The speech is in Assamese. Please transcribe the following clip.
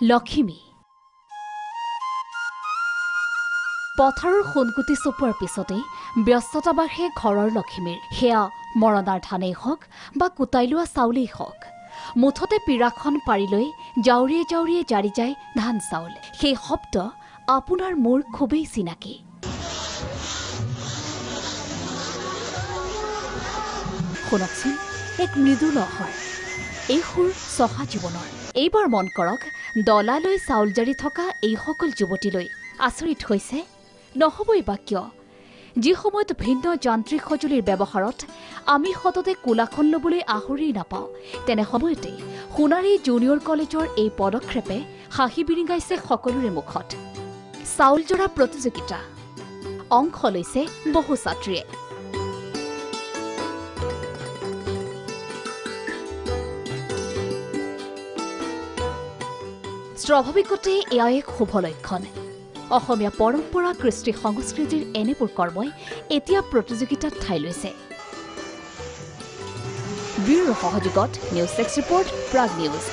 লখিমী পথাৰৰ সোণকুটি চপোৱাৰ পিছতেই ব্যস্ততা বাঢ়ে ঘৰৰ লখিমীৰ। সেয়া মৰণাৰ ধানেই হওক বা কুটাই লোৱা চাউলেই হওক, মুঠতে পীৰাখন পাৰি লৈ জাউৰিয়ে জাউৰিয়ে জাৰি যায় ধান চাউল। সেই শব্দ আপোনাৰ মোৰ খুবেই চিনাকি। শুনকচোন, এক মৃদু লহৰ, এই সুৰ চহা জীৱনৰ। এইবাৰ মন কৰক, ডলালৈ চাউল জাৰি থকা এইসকল যুৱতীলৈ আচৰিত হৈছে নহবই বা কিয়? যি সময়ত ভিন্ন যান্ত্ৰিক সঁজুলিৰ ব্যৱহাৰত আমি সততে কোলাখন ল'বলৈ আহৰি নাপাওঁ, তেনে সময়তে সোণাৰী জুনিয়ৰ কলেজৰ এই পদক্ষেপে হাঁহি বিৰিঙাইছে সকলোৰে মুখত। চাউল জৰা প্ৰতিযোগিতা, অংশ লৈছে বহু ছাত্ৰীয়ে। স্বাভাৱিকতে এয়া এক শুভ লক্ষণ। অসমীয়া পৰম্পৰা কৃষ্টি সংস্কৃতিৰ এনেবোৰ কৰ্মই এতিয়া প্ৰতিযোগিতাত ঠাই লৈছে। ব্যুৰ সহযোগত নিউজ 6 ৰিপৰ্ট, প্ৰাগ নিউজ।